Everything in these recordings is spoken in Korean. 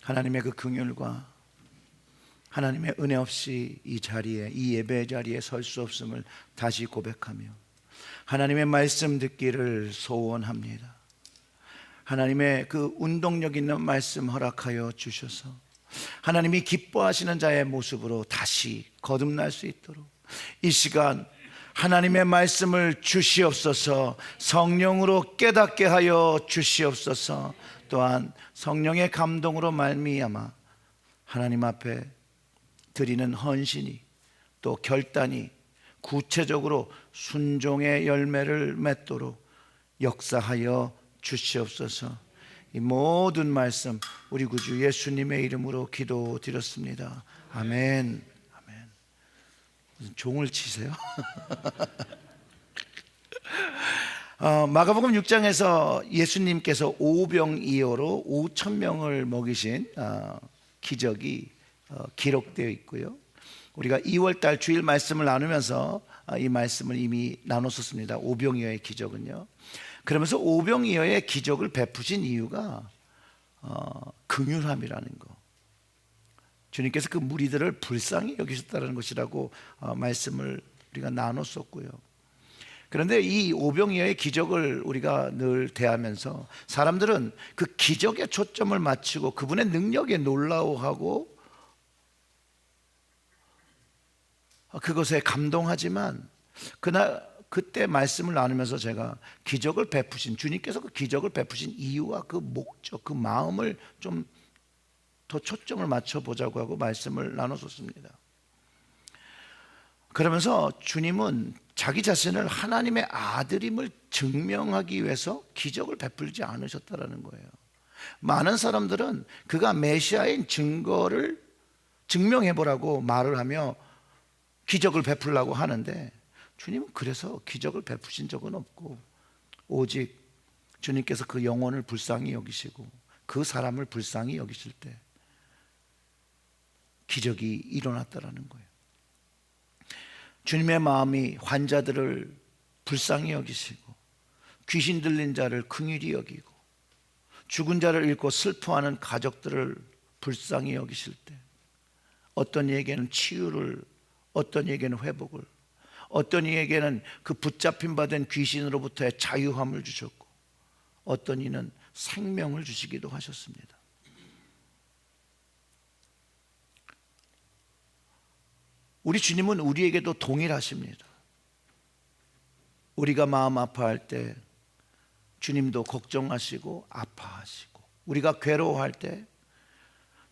하나님의 그 긍휼과 하나님의 은혜 없이 이 자리에, 이 예배 자리에 설 수 없음을 다시 고백하며 하나님의 말씀 듣기를 소원합니다. 하나님의 그 운동력 있는 말씀 허락하여 주셔서 하나님이 기뻐하시는 자의 모습으로 다시 거듭날 수 있도록 이 시간 하나님의 말씀을 주시옵소서. 성령으로 깨닫게 하여 주시옵소서. 또한 성령의 감동으로 말미암아 하나님 앞에 드리는 헌신이 또 결단이 구체적으로 순종의 열매를 맺도록 역사하여 주시옵소서. 이 모든 말씀 우리 구주 예수님의 이름으로 기도드렸습니다. 아멘. 아멘. 무슨 종을 치세요? 마가복음 6장에서 예수님께서 오병이어로 5,000명을 먹이신 기적이 기록되어 있고요. 우리가 2월달 주일 말씀을 나누면서 이 말씀을 이미 나눴었습니다. 오병이어의 기적은요. 그러면서 오병이어의 기적을 베푸신 이유가 긍휼함이라는 거, 주님께서 그 무리들을 불쌍히 여기셨다는 것이라고 말씀을 우리가 나눴었고요. 그런데 이 오병이어의 기적을 우리가 늘 대하면서 사람들은 그 기적에 초점을 맞추고 그분의 능력에 놀라워하고 그것에 감동하지만 그때 말씀을 나누면서 제가 기적을 베푸신 주님께서 그 기적을 베푸신 이유와 그 목적, 그 마음을 좀 더 초점을 맞춰보자고 하고 말씀을 나눴었습니다. 그러면서 주님은 자기 자신을 하나님의 아들임을 증명하기 위해서 기적을 베풀지 않으셨다는 거예요. 많은 사람들은 그가 메시아인 증거를 증명해보라고 말을 하며 기적을 베풀려고 하는데 주님은 그래서 기적을 베푸신 적은 없고 오직 주님께서 그 영혼을 불쌍히 여기시고 그 사람을 불쌍히 여기실 때 기적이 일어났다라는 거예요. 주님의 마음이 환자들을 불쌍히 여기시고 귀신 들린 자를 긍휼히 여기고 죽은 자를 잃고 슬퍼하는 가족들을 불쌍히 여기실 때 어떤 이에게는 치유를, 어떤 이에게는 회복을, 어떤 이에게는 그 붙잡힌 바 된 귀신으로부터의 자유함을 주셨고 어떤 이는 생명을 주시기도 하셨습니다. 우리 주님은 우리에게도 동일하십니다. 우리가 마음 아파할 때 주님도 걱정하시고 아파하시고, 우리가 괴로워할 때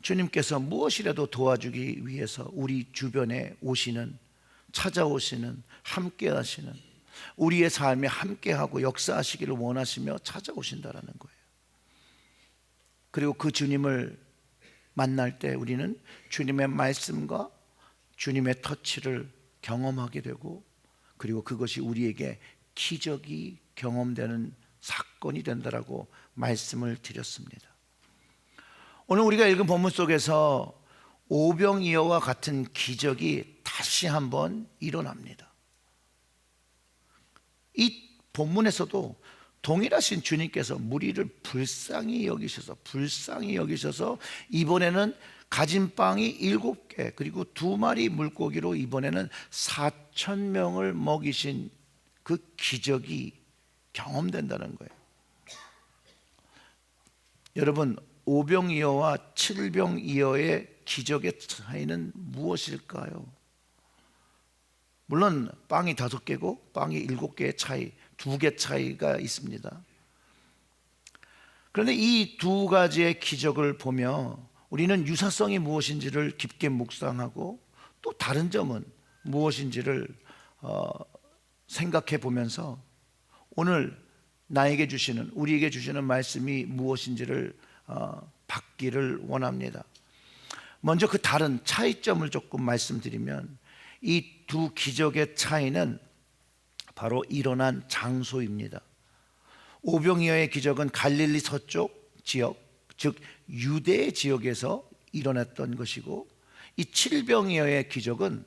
주님께서 무엇이라도 도와주기 위해서 우리 주변에 오시는, 찾아오시는, 함께 하시는, 우리의 삶에 함께하고 역사하시기를 원하시며 찾아오신다라는 거예요. 그리고 그 주님을 만날 때 우리는 주님의 말씀과 주님의 터치를 경험하게 되고 그리고 그것이 우리에게 기적이 경험되는 사건이 된다라고 말씀을 드렸습니다. 오늘 우리가 읽은 본문 속에서 오병이어와 같은 기적이 다시 한번 일어납니다. 이 본문에서도 동일하신 주님께서 무리를 불쌍히 여기셔서 이번에는 가진 빵이 7개 그리고 2마리 물고기로 이번에는 4,000명을 먹이신 그 기적이 경험된다는 거예요. 여러분, 오병이어와 칠병이어의 기적의 차이는 무엇일까요? 물론 빵이 5개고 빵이 7개의 차이, 2개 차이가 있습니다. 그런데 이 두 가지의 기적을 보며 우리는 유사성이 무엇인지를 깊게 묵상하고 또 다른 점은 무엇인지를 생각해 보면서 오늘 나에게 주시는, 우리에게 주시는 말씀이 무엇인지를 받기를 원합니다. 먼저 그 다른 차이점을 조금 말씀드리면 이 두 기적의 차이는 바로 일어난 장소입니다. 오병이어의 기적은 갈릴리 서쪽 지역, 즉 유대 지역에서 일어났던 것이고 이 칠병이어의 기적은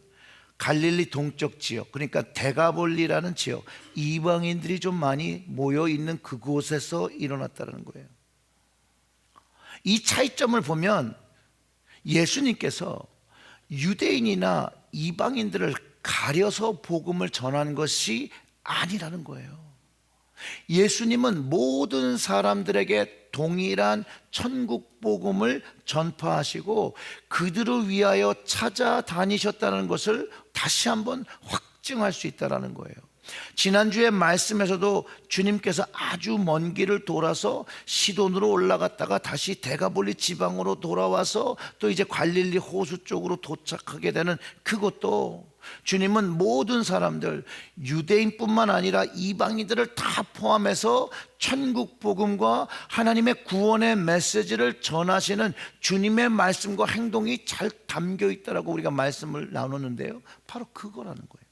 갈릴리 동쪽 지역, 그러니까 데가볼리라는 지역, 이방인들이 좀 많이 모여 있는 그곳에서 일어났다는 거예요. 이 차이점을 보면 예수님께서 유대인이나 이방인들을 가려서 복음을 전한 것이 아니라는 거예요. 예수님은 모든 사람들에게 동일한 천국 복음을 전파하시고 그들을 위하여 찾아다니셨다는 것을 다시 한번 확증할 수 있다는 거예요. 지난주에 말씀에서도 주님께서 아주 먼 길을 돌아서 시돈으로 올라갔다가 다시 데가볼리 지방으로 돌아와서 또 이제 갈릴리 호수 쪽으로 도착하게 되는 그것도 주님은 모든 사람들, 유대인뿐만 아니라 이방인들을 다 포함해서 천국 복음과 하나님의 구원의 메시지를 전하시는 주님의 말씀과 행동이 잘 담겨 있다라고 우리가 말씀을 나누는데요, 바로 그거라는 거예요.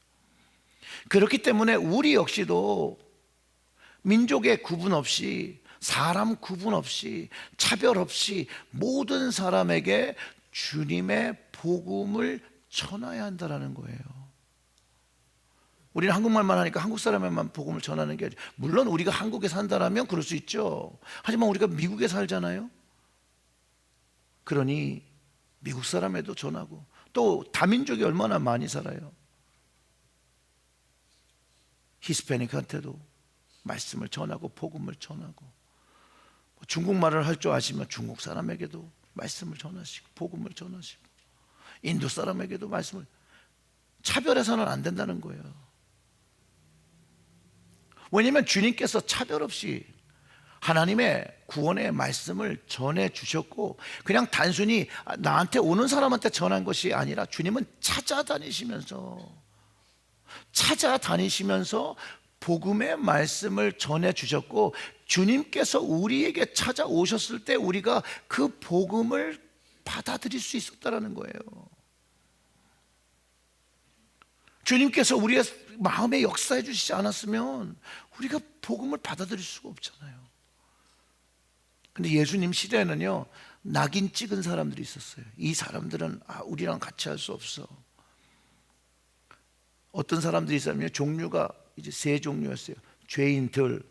그렇기 때문에 우리 역시도 민족의 구분 없이, 사람 구분 없이, 차별 없이 모든 사람에게 주님의 복음을 전해야 한다는 거예요. 우리는 한국말만 하니까 한국 사람에만 복음을 전하는 게 아니라, 물론 우리가 한국에 산다라면 그럴 수 있죠. 하지만 우리가 미국에 살잖아요. 그러니 미국 사람에도 전하고, 또 다민족이 얼마나 많이 살아요. 히스패닉한테도 말씀을 전하고 복음을 전하고, 중국말을 할 줄 아시면 중국 사람에게도 말씀을 전하시고 복음을 전하시고, 인도 사람에게도 말씀을, 차별해서는 안 된다는 거예요. 왜냐하면 주님께서 차별 없이 하나님의 구원의 말씀을 전해 주셨고, 그냥 단순히 나한테 오는 사람한테 전한 것이 아니라 주님은 찾아다니시면서 복음의 말씀을 전해 주셨고, 주님께서 우리에게 찾아오셨을 때 우리가 그 복음을 받아들일 수 있었다는 거예요. 주님께서 우리의 마음에 역사해 주시지 않았으면 우리가 복음을 받아들일 수가 없잖아요. 근데 예수님 시대에는요, 낙인 찍은 사람들이 있었어요. 이 사람들은 우리랑 같이 할 수 없어. 어떤 사람들이 있었냐면 종류가 이제 세 종류였어요. 죄인들,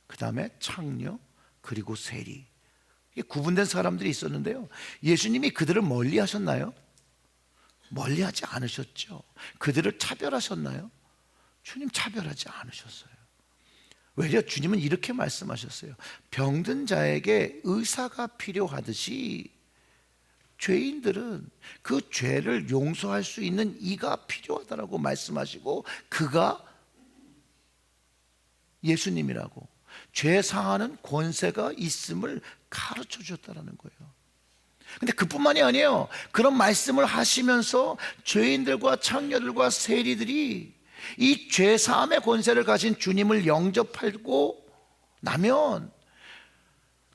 그 다음에 창녀, 그리고 세리. 이게 구분된 사람들이 있었는데요, 예수님이 그들을 멀리 하셨나요? 멀리 하지 않으셨죠. 그들을 차별하셨나요? 주님 차별하지 않으셨어요. 왜냐? 주님은 이렇게 말씀하셨어요. 병든 자에게 의사가 필요하듯이 죄인들은 그 죄를 용서할 수 있는 이가 필요하다라고 말씀하시고, 그가 예수님이라고, 죄 사하는 권세가 있음을 가르쳐 주셨다는 거예요. 근데 그뿐만이 아니에요. 그런 말씀을 하시면서 죄인들과 창녀들과 세리들이 이 죄 사함의 권세를 가진 주님을 영접하고 나면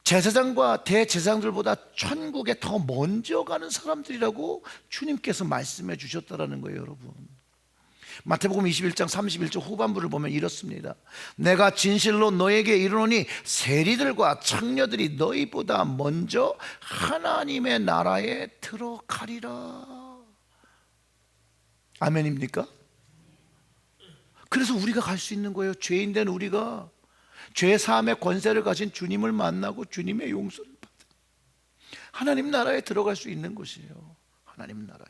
제사장과 대제사장들보다 천국에 더 먼저 가는 사람들이라고 주님께서 말씀해 주셨다는 거예요, 여러분. 마태복음 21장 31절 후반부를 보면 이렇습니다. 내가 진실로 너에게 이르노니 세리들과 창녀들이 너희보다 먼저 하나님의 나라에 들어가리라. 아멘입니까? 그래서 우리가 갈 수 있는 거예요. 죄인된 우리가 죄 사함의 권세를 가진 주님을 만나고 주님의 용서를 받는, 하나님 나라에 들어갈 수 있는 것이에요. 하나님 나라에.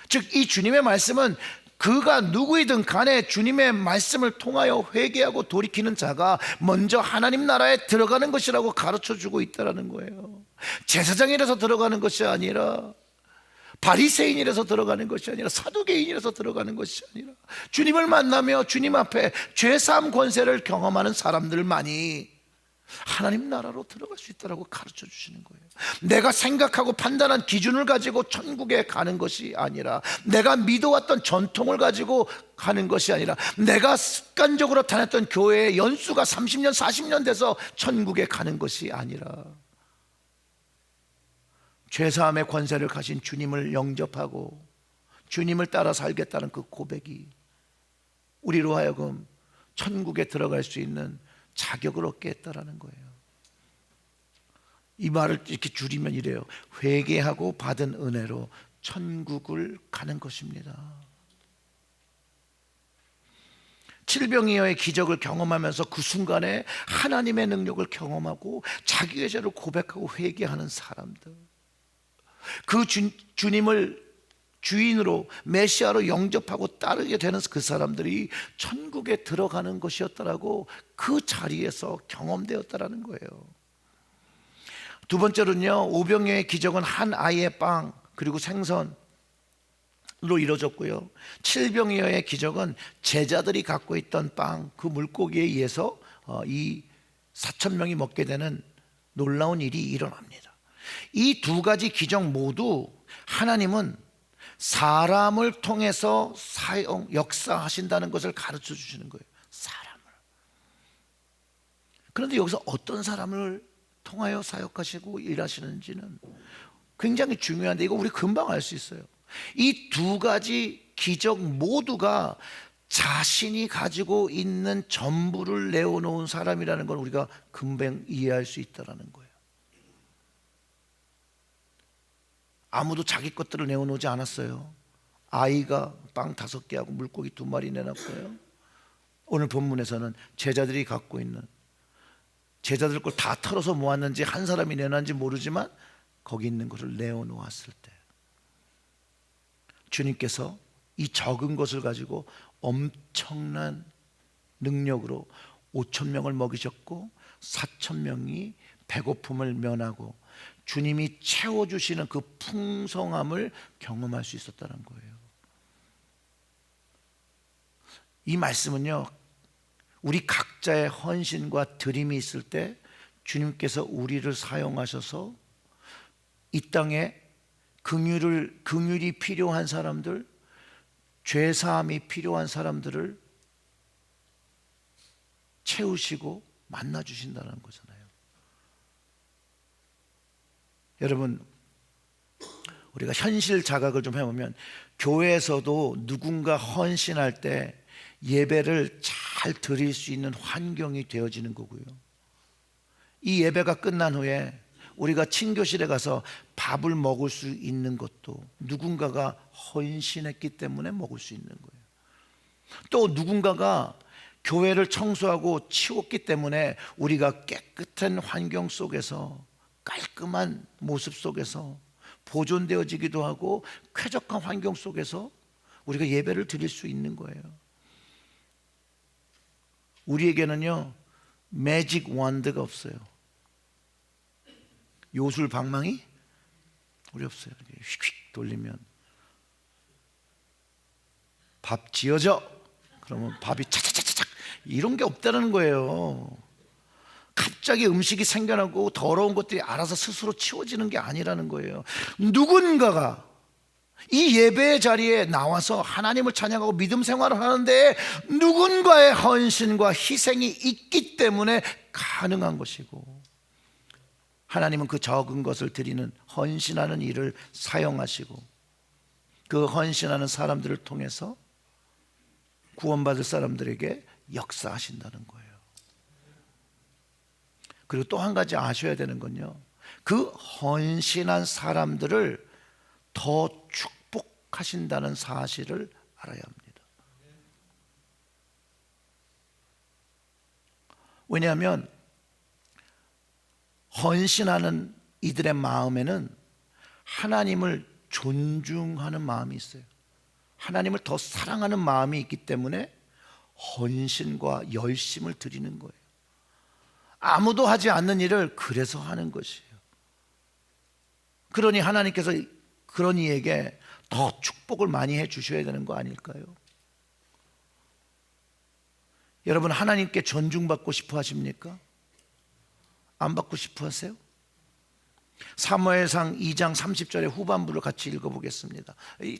즉 이 주님의 말씀은 그가 누구이든 간에 주님의 말씀을 통하여 회개하고 돌이키는 자가 먼저 하나님 나라에 들어가는 것이라고 가르쳐주고 있다는 거예요. 제사장이라서 들어가는 것이 아니라, 바리새인이라서 들어가는 것이 아니라, 사두개인이라서 들어가는 것이 아니라, 주님을 만나며 주님 앞에 죄사함 권세를 경험하는 사람들만이 하나님 나라로 들어갈 수 있다고 가르쳐 주시는 거예요. 내가 생각하고 판단한 기준을 가지고 천국에 가는 것이 아니라, 내가 믿어왔던 전통을 가지고 가는 것이 아니라, 내가 습관적으로 다녔던 교회의 연수가 30년 40년 돼서 천국에 가는 것이 아니라, 죄사함의 권세를 가진 주님을 영접하고 주님을 따라 살겠다는 그 고백이 우리로 하여금 천국에 들어갈 수 있는 자격을 얻게 했다라는 거예요. 이 말을 이렇게 줄이면 이래요. 회개하고 받은 은혜로 천국을 가는 것입니다. 7병이어의 기적을 경험하면서 그 순간에 하나님의 능력을 경험하고 자기의 죄를 고백하고 회개하는 사람들, 그 주님을 주인으로 메시아로 영접하고 따르게 되는 그 사람들이 천국에 들어가는 것이었다라고 그 자리에서 경험되었다라는 거예요. 두 번째로는요, 오병이어의 기적은 한 아이의 빵 그리고 생선로 이루어졌고요, 7병이어의 기적은 제자들이 갖고 있던 빵, 그 물고기에 의해서 이 4,000명이 먹게 되는 놀라운 일이 일어납니다. 이 두 가지 기적 모두 하나님은 사람을 통해서 역사하신다는 것을 가르쳐 주시는 거예요. 사람을. 그런데 여기서 어떤 사람을 통하여 사역하시고 일하시는지는 굉장히 중요한데, 이거 우리 금방 알 수 있어요. 이 두 가지 기적 모두가 자신이 가지고 있는 전부를 내어놓은 사람이라는 걸 우리가 금방 이해할 수 있다는 거예요. 아무도 자기 것들을 내어놓지 않았어요. 아이가 빵 5개하고 물고기 2마리 내놨고요, 오늘 본문에서는 제자들이 갖고 있는, 제자들 걸 다 털어서 모았는지 한 사람이 내놨는지 모르지만 거기 있는 것을 내어놓았을 때 주님께서 이 적은 것을 가지고 엄청난 능력으로 5,000명을 먹이셨고 4,000명이 배고픔을 면하고 주님이 채워주시는 그 풍성함을 경험할 수 있었다는 거예요. 이 말씀은요, 우리 각자의 헌신과 드림이 있을 때 주님께서 우리를 사용하셔서 이 땅에 긍휼이 필요한 사람들, 죄사함이 필요한 사람들을 채우시고 만나주신다는 거잖아요. 여러분, 우리가 현실 자각을 좀 해보면 교회에서도 누군가 헌신할 때 예배를 잘 드릴 수 있는 환경이 되어지는 거고요, 이 예배가 끝난 후에 우리가 친교실에 가서 밥을 먹을 수 있는 것도 누군가가 헌신했기 때문에 먹을 수 있는 거예요. 또 누군가가 교회를 청소하고 치웠기 때문에 우리가 깨끗한 환경 속에서, 깔끔한 모습 속에서 보존되어지기도 하고 쾌적한 환경 속에서 우리가 예배를 드릴 수 있는 거예요. 우리에게는요, 매직 원드가 없어요. 요술 방망이? 우리 없어요. 휙휙 돌리면 밥 지어져, 그러면 밥이 차차차차차, 이런 게 없다는 거예요. 갑자기 음식이 생겨나고 더러운 것들이 알아서 스스로 치워지는 게 아니라는 거예요. 누군가가 이 예배의 자리에 나와서 하나님을 찬양하고 믿음 생활을 하는데 누군가의 헌신과 희생이 있기 때문에 가능한 것이고, 하나님은 그 적은 것을 드리는 헌신하는 일을 사용하시고 그 헌신하는 사람들을 통해서 구원받을 사람들에게 역사하신다는 거예요. 그리고 또 한 가지 아셔야 되는 건요, 그 헌신한 사람들을 더 축복하신다는 사실을 알아야 합니다. 왜냐하면 헌신하는 이들의 마음에는 하나님을 존중하는 마음이 있어요. 하나님을 더 사랑하는 마음이 있기 때문에 헌신과 열심을 드리는 거예요. 아무도 하지 않는 일을 그래서 하는 것이에요. 그러니 하나님께서 그런 이에게 더 축복을 많이 해 주셔야 되는 거 아닐까요? 여러분, 하나님께 존중받고 싶어 하십니까? 안 받고 싶어 하세요? 사무엘상 2장 30절의 후반부를 같이 읽어보겠습니다.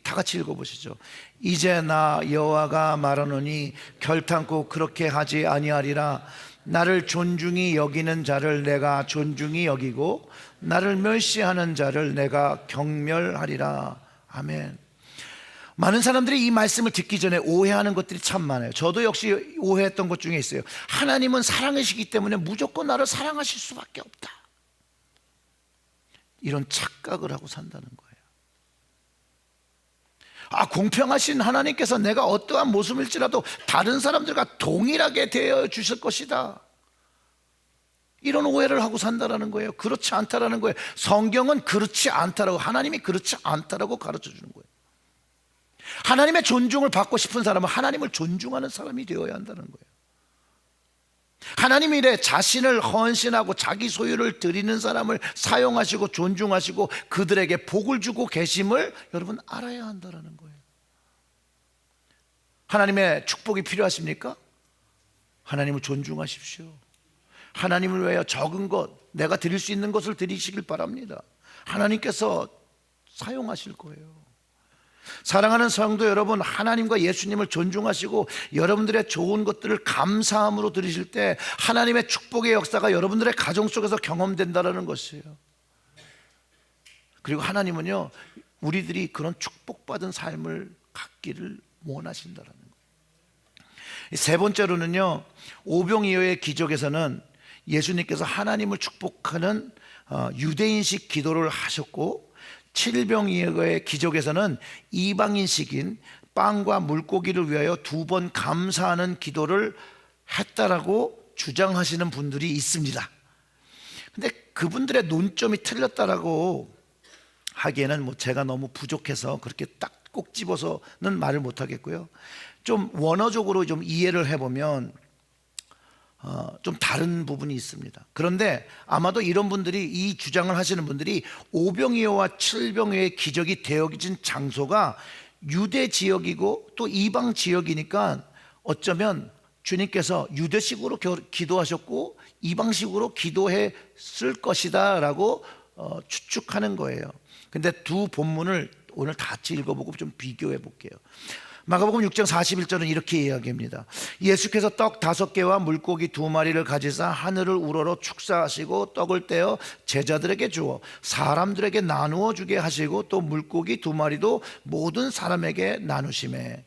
다 같이 읽어보시죠. 이제 나 여호와가 말하노니 결탄코 그렇게 하지 아니하리라. 나를 존중히 여기는 자를 내가 존중히 여기고 나를 멸시하는 자를 내가 경멸하리라. 아멘. 많은 사람들이 이 말씀을 듣기 전에 오해하는 것들이 참 많아요. 저도 역시 오해했던 것 중에 있어요. 하나님은 사랑이시기 때문에 무조건 나를 사랑하실 수밖에 없다, 이런 착각을 하고 산다는 거예요. 공평하신 하나님께서 내가 어떠한 모습일지라도 다른 사람들과 동일하게 대해 주실 것이다, 이런 오해를 하고 산다라는 거예요. 그렇지 않다라는 거예요. 성경은 그렇지 않다라고, 하나님이 그렇지 않다라고 가르쳐 주는 거예요. 하나님의 존중을 받고 싶은 사람은 하나님을 존중하는 사람이 되어야 한다는 거예요. 하나님 일에 자신을 헌신하고 자기 소유를 드리는 사람을 사용하시고 존중하시고 그들에게 복을 주고 계심을 여러분 알아야 한다는 거예요. 하나님의 축복이 필요하십니까? 하나님을 존중하십시오. 하나님을 위하여 적은 것, 내가 드릴 수 있는 것을 드리시길 바랍니다. 하나님께서 사용하실 거예요. 사랑하는 성도 여러분, 하나님과 예수님을 존중하시고 여러분들의 좋은 것들을 감사함으로 드리실 때 하나님의 축복의 역사가 여러분들의 가정 속에서 경험된다는 것이에요. 그리고 하나님은요, 우리들이 그런 축복받은 삶을 갖기를 원하신다는 거예요. 세 번째로는요, 오병이어의 기적에서는 예수님께서 하나님을 축복하는 유대인식 기도를 하셨고, 칠병이어의 기적에서는 이방인식인 빵과 물고기를 위하여 2번 감사하는 기도를 했다라고 주장하시는 분들이 있습니다. 근데 그분들의 논점이 틀렸다라고 하기에는 제가 너무 부족해서 그렇게 딱 꼭 집어서는 말을 못 하겠고요. 좀 원어적으로 좀 이해를 해보면 좀 다른 부분이 있습니다. 그런데 아마도 이런 분들이, 이 주장을 하시는 분들이 오병이어와 칠병이어의 기적이 되어진 장소가 유대 지역이고 또 이방 지역이니까 어쩌면 주님께서 유대식으로 기도하셨고 이방식으로 기도했을 것이다 라고 추측하는 거예요. 근데 두 본문을 오늘 같이 읽어보고 좀 비교해 볼게요. 마가복음 6장 41절은 이렇게 이야기합니다. 예수께서 떡 5개와 물고기 2마리를 가지사 하늘을 우러러 축사하시고 떡을 떼어 제자들에게 주어 사람들에게 나누어 주게 하시고 또 물고기 2마리도 모든 사람에게 나누시매.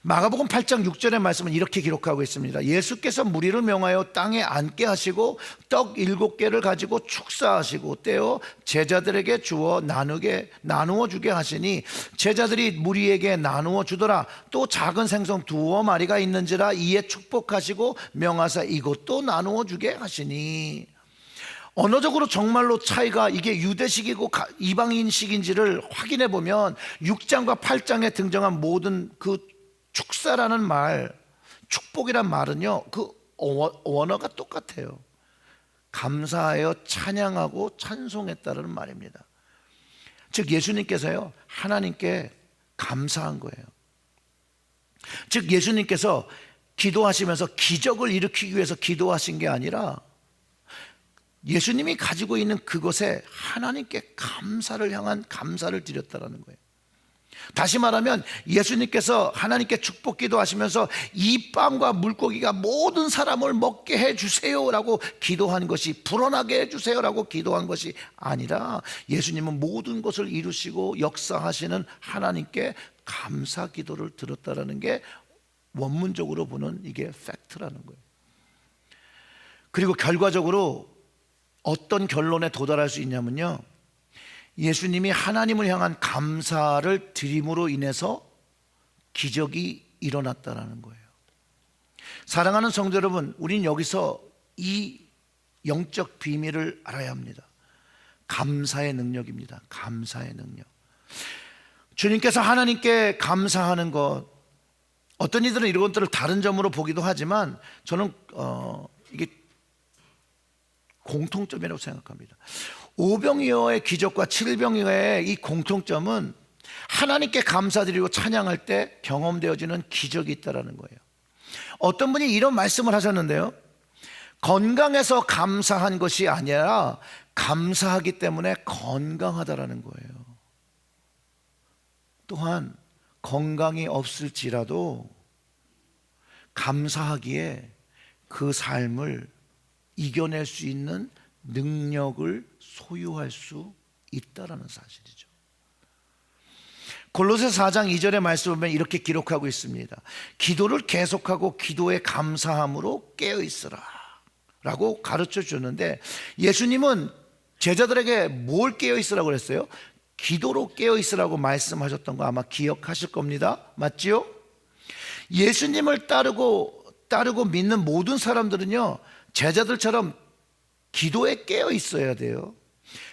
마가복음 8장 6절의 말씀은 이렇게 기록하고 있습니다. 예수께서 무리를 명하여 땅에 앉게 하시고 떡 7개를 가지고 축사하시고 떼어 제자들에게 주어 나누어 주게 하시니 제자들이 무리에게 나누어 주더라. 또 작은 생선 2마리가 있는지라 이에 축복하시고 명하사 이것도 나누어 주게 하시니. 언어적으로 정말로 차이가 이게 유대식이고 이방인식인지를 확인해 보면 6장과 8장에 등장한 모든 그 축사라는 말, 축복이란 말은요, 그 원어가 똑같아요. 감사하여 찬양하고 찬송했다는 말입니다. 즉 예수님께서요, 하나님께 감사한 거예요. 즉 예수님께서 기도하시면서 기적을 일으키기 위해서 기도하신 게 아니라 예수님이 가지고 있는 그것에 하나님께 감사를 향한 감사를 드렸다는 거예요. 다시 말하면 예수님께서 하나님께 축복 기도하시면서 이 빵과 물고기가 모든 사람을 먹게 해주세요라고 기도한 것이, 불어나게 해주세요라고 기도한 것이 아니라 예수님은 모든 것을 이루시고 역사하시는 하나님께 감사 기도를 드렸다는 게 원문적으로 보는 이게 팩트라는 거예요. 그리고 결과적으로 어떤 결론에 도달할 수 있냐면요, 예수님이 하나님을 향한 감사를 드림으로 인해서 기적이 일어났다는 거예요. 사랑하는 성도 여러분, 우린 여기서 이 영적 비밀을 알아야 합니다. 감사의 능력입니다. 감사의 능력. 주님께서 하나님께 감사하는 것, 어떤 이들은 이런 것들을 다른 점으로 보기도 하지만 저는 이게 공통점이라고 생각합니다. 오병이어의 기적과 칠병이어의 이 공통점은 하나님께 감사드리고 찬양할 때 경험되어지는 기적이 있다는 거예요. 어떤 분이 이런 말씀을 하셨는데요, 건강해서 감사한 것이 아니라 감사하기 때문에 건강하다라는 거예요. 또한 건강이 없을지라도 감사하기에 그 삶을 이겨낼 수 있는 능력을 소유할 수 있다라는 사실이죠. 골로새서 4장 2절의 말씀을 보면 이렇게 기록하고 있습니다. 기도를 계속하고 기도에 감사함으로 깨어있으라 라고 가르쳐 주셨는데, 예수님은 제자들에게 뭘 깨어있으라고 그랬어요? 기도로 깨어 있으라고 말씀하셨던 거 아마 기억하실 겁니다. 맞지요? 예수님을 따르고 믿는 모든 사람들은요, 제자들처럼 기도에 깨어 있어야 돼요.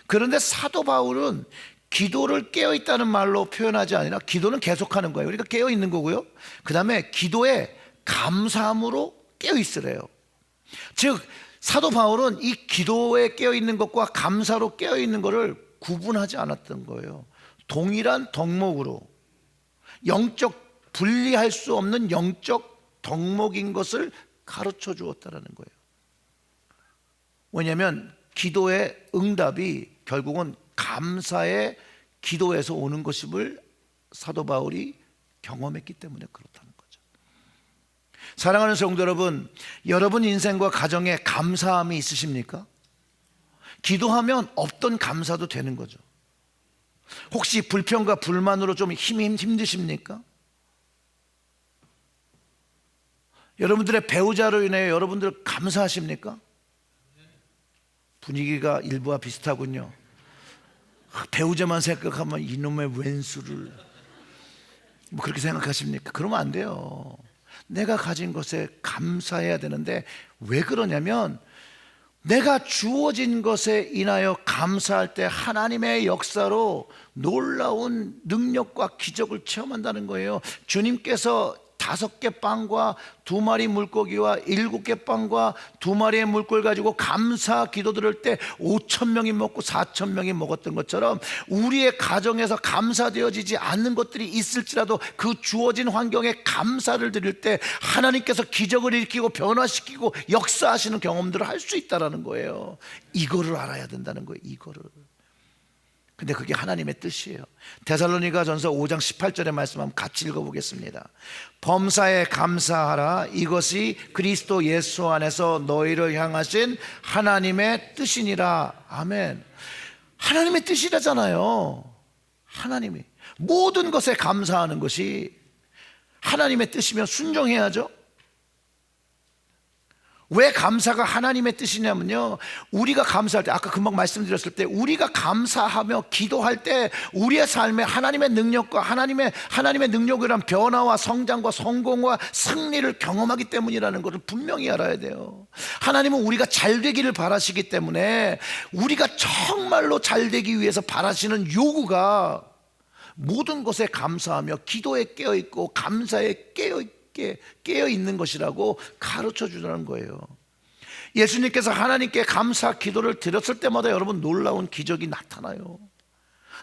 그런데 사도 바울은 기도를 깨어 있다는 말로 표현하지 아니라 기도는 계속하는 거예요. 우리가 깨어 있는 거고요. 그 다음에 기도에 감사함으로 깨어 있으래요. 즉 사도 바울은 이 기도에 깨어 있는 것과 감사로 깨어 있는 것을 구분하지 않았던 거예요. 동일한 덕목으로, 영적 분리할 수 없는 영적 덕목인 것을 가르쳐 주었다라는 거예요. 왜냐하면 기도의 응답이 결국은 감사의 기도에서 오는 것임을 사도 바울이 경험했기 때문에 그렇다는 거죠. 사랑하는 성도 여러분, 여러분 인생과 가정에 감사함이 있으십니까? 기도하면 없던 감사도 되는 거죠. 혹시 불평과 불만으로 좀 힘드십니까? 여러분들의 배우자로 인해 여러분들 감사하십니까? 분위기가 일부와 비슷하군요. 배우자만 생각하면 이놈의 왼수를 뭐 그렇게 생각하십니까? 그러면 안 돼요. 내가 가진 것에 감사해야 되는데 왜 그러냐면 내가 주어진 것에 인하여 감사할 때 하나님의 역사로 놀라운 능력과 기적을 체험한다는 거예요. 주님께서 5개 빵과 2마리 물고기와 7개 빵과 2마리의 물고기를 가지고 감사 기도 드릴 때 5,000명이 먹고 4,000명이 먹었던 것처럼 우리의 가정에서 감사되어지지 않는 것들이 있을지라도 그 주어진 환경에 감사를 드릴 때 하나님께서 기적을 일으키고 변화시키고 역사하시는 경험들을 할 수 있다는 거예요. 이거를 알아야 된다는 거예요. 이거를. 근데 그게 하나님의 뜻이에요. 데살로니가전서 5장 18절의 말씀 한번 같이 읽어보겠습니다. 범사에 감사하라. 이것이 그리스도 예수 안에서 너희를 향하신 하나님의 뜻이니라. 아멘. 하나님의 뜻이라잖아요. 하나님이 모든 것에 감사하는 것이 하나님의 뜻이면 순종해야죠. 왜 감사가 하나님의 뜻이냐면요, 우리가 감사할 때, 아까 금방 말씀드렸을 때 우리가 감사하며 기도할 때 우리의 삶에 하나님의 능력과 하나님의 능력이란 변화와 성장과 성공과 승리를 경험하기 때문이라는 것을 분명히 알아야 돼요. 하나님은 우리가 잘 되기를 바라시기 때문에 우리가 정말로 잘 되기 위해서 바라시는 요구가 모든 것에 감사하며 기도에 깨어있고 감사에 깨어 있는 것이라고 가르쳐 주라는 거예요. 예수님께서 하나님께 감사 기도를 드렸을 때마다 여러분 놀라운 기적이 나타나요.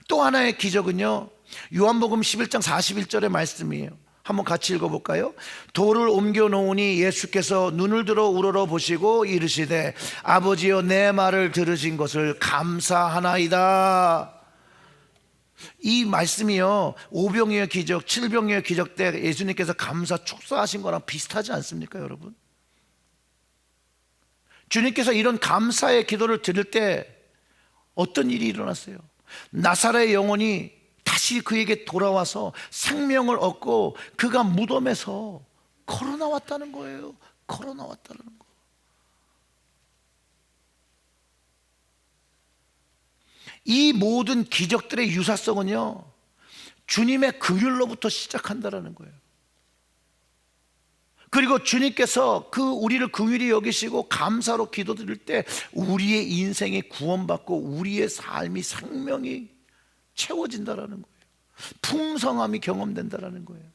또 하나의 기적은요, 요한복음 11장 41절의 말씀이에요. 한번 같이 읽어볼까요? 돌을 옮겨 놓으니 예수께서 눈을 들어 우러러 보시고 이르시되 아버지여 내 말을 들으신 것을 감사하나이다. 이 말씀이요, 오병이의 기적, 칠병이의 기적 때 예수님께서 감사 축사하신 거랑 비슷하지 않습니까 여러분? 주님께서 이런 감사의 기도를 드릴 때 어떤 일이 일어났어요? 나사렛의 영혼이 다시 그에게 돌아와서 생명을 얻고 그가 무덤에서 걸어 나왔다는 거예요. 걸어 나왔다는 거. 이 모든 기적들의 유사성은요, 주님의 긍휼로부터 시작한다라는 거예요. 그리고 주님께서 우리를 긍휼히 여기시고 감사로 기도드릴 때 우리의 인생이 구원받고 우리의 삶이 생명이 채워진다라는 거예요. 풍성함이 경험된다라는 거예요.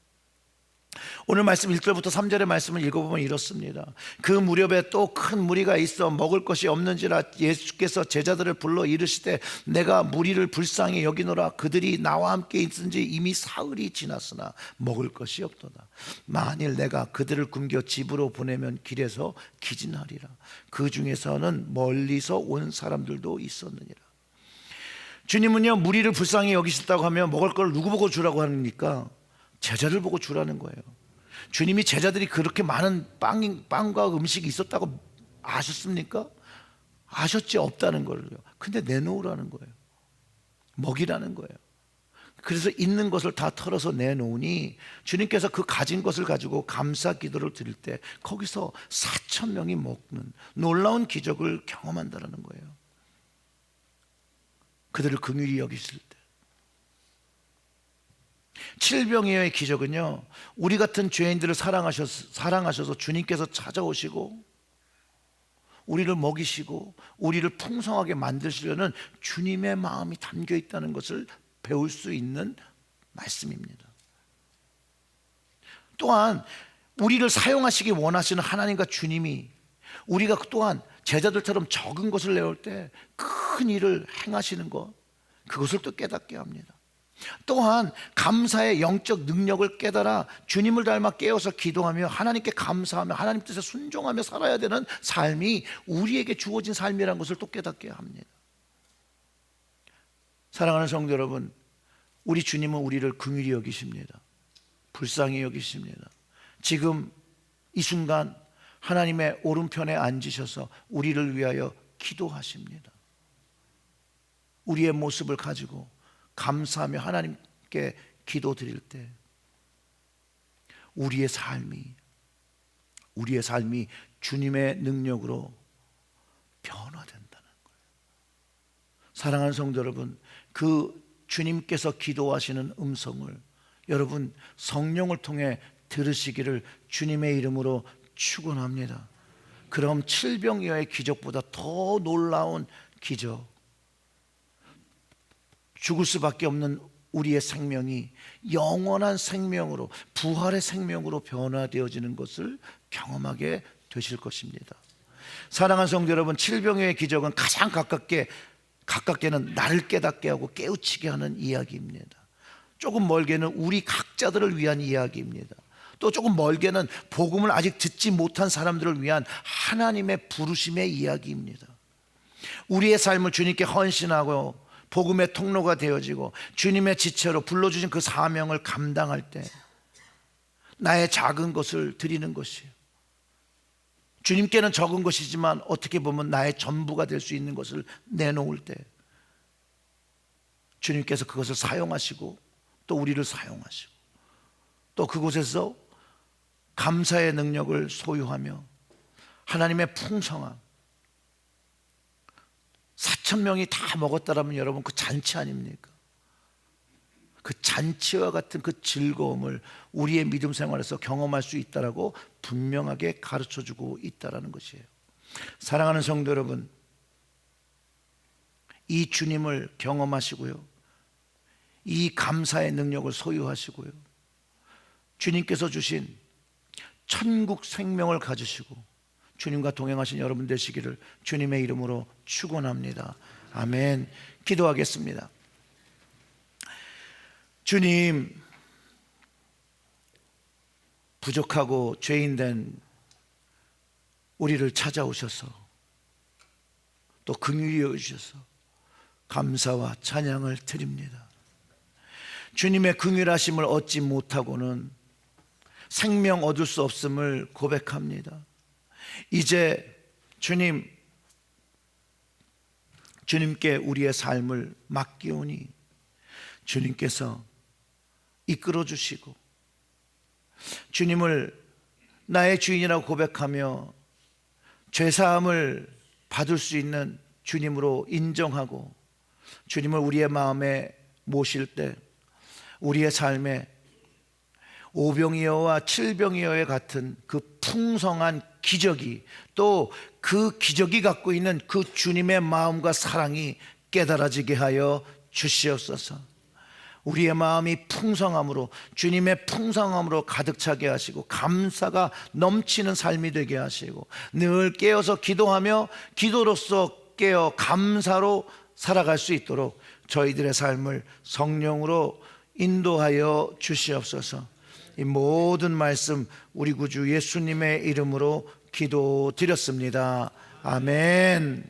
오늘 말씀 1절부터 3절의 말씀을 읽어보면 이렇습니다. 그 무렵에 또 큰 무리가 있어 먹을 것이 없는지라 예수께서 제자들을 불러 이르시되 내가 무리를 불쌍히 여기노라. 그들이 나와 함께 있은지 이미 사흘이 지났으나 먹을 것이 없도다. 만일 내가 그들을 굶겨 집으로 보내면 길에서 기진하리라. 그 중에서는 멀리서 온 사람들도 있었느니라. 주님은요, 무리를 불쌍히 여기셨다고 하면 먹을 걸 누구 보고 주라고 합니까? 제자들 보고 주라는 거예요. 주님이 제자들이 그렇게 많은 빵과 음식이 있었다고 아셨습니까? 아셨지? 없다는 거예요. 근데 내놓으라는 거예요. 먹이라는 거예요. 그래서 있는 것을 다 털어서 내놓으니 주님께서 그 가진 것을 가지고 감사 기도를 드릴 때 거기서 4,000명이 먹는 놀라운 기적을 경험한다는 거예요. 그들을 긍휼히 여기실 때. 칠병이어의 기적은요, 우리 같은 죄인들을 사랑하셔서 주님께서 찾아오시고 우리를 먹이시고 우리를 풍성하게 만드시려는 주님의 마음이 담겨 있다는 것을 배울 수 있는 말씀입니다. 또한 우리를 사용하시기 원하시는 하나님과 주님이 우리가 또한 제자들처럼 적은 것을 내올 때 큰 일을 행하시는 것, 그것을 또 깨닫게 합니다. 또한 감사의 영적 능력을 깨달아 주님을 닮아 깨어서 기도하며 하나님께 감사하며 하나님 뜻에 순종하며 살아야 되는 삶이 우리에게 주어진 삶이라는 것을 또 깨닫게 합니다. 사랑하는 성도 여러분, 우리 주님은 우리를 긍휼히 여기십니다. 불쌍히 여기십니다. 지금 이 순간 하나님의 오른편에 앉으셔서 우리를 위하여 기도하십니다. 우리의 모습을 가지고 감사하며 하나님께 기도드릴 때 우리의 삶이 주님의 능력으로 변화된다는 거예요. 사랑하는 성도 여러분, 그 주님께서 기도하시는 음성을 여러분 성령을 통해 들으시기를 주님의 이름으로 축원합니다. 그럼 칠병이어의 기적보다 더 놀라운 기적, 죽을 수밖에 없는 우리의 생명이 영원한 생명으로, 부활의 생명으로 변화되어지는 것을 경험하게 되실 것입니다. 사랑하는 성도 여러분, 칠병이어의 기적은 가장 가깝게는 나를 깨닫게 하고 깨우치게 하는 이야기입니다. 조금 멀게는 우리 각자들을 위한 이야기입니다. 또 조금 멀게는 복음을 아직 듣지 못한 사람들을 위한 하나님의 부르심의 이야기입니다. 우리의 삶을 주님께 헌신하고 복음의 통로가 되어지고 주님의 지체로 불러주신 그 사명을 감당할 때 나의 작은 것을 드리는 것이에요. 주님께는 적은 것이지만 어떻게 보면 나의 전부가 될 수 있는 것을 내놓을 때 주님께서 그것을 사용하시고 또 우리를 사용하시고 또 그곳에서 감사의 능력을 소유하며 하나님의 풍성함, 4,000명이 다 먹었다라면 여러분 그 잔치 아닙니까? 그 잔치와 같은 그 즐거움을 우리의 믿음 생활에서 경험할 수 있다라고 분명하게 가르쳐주고 있다라는 것이에요. 사랑하는 성도 여러분, 이 주님을 경험하시고요, 이 감사의 능력을 소유하시고요, 주님께서 주신 천국 생명을 가지시고 주님과 동행하신 여러분 되시기를 주님의 이름으로 축원합니다. 아멘. 기도하겠습니다. 주님, 부족하고 죄인된 우리를 찾아오셔서 또 긍휼히 여기셔서 감사와 찬양을 드립니다. 주님의 긍휼하심을 얻지 못하고는 생명 얻을 수 없음을 고백합니다. 이제 주님께 우리의 삶을 맡기오니 주님께서 이끌어 주시고 주님을 나의 주인이라고 고백하며 죄사함을 받을 수 있는 주님으로 인정하고 주님을 우리의 마음에 모실 때 우리의 삶에 오병이어와 칠병이어의 같은 그 풍성한 기적이, 또 그 기적이 갖고 있는 그 주님의 마음과 사랑이 깨달아지게 하여 주시옵소서. 우리의 마음이 풍성함으로, 주님의 풍성함으로 가득 차게 하시고 감사가 넘치는 삶이 되게 하시고 늘 깨어서 기도하며 기도로서 깨어 감사로 살아갈 수 있도록 저희들의 삶을 성령으로 인도하여 주시옵소서. 이 모든 말씀 우리 구주 예수님의 이름으로 기도드렸습니다. 아멘.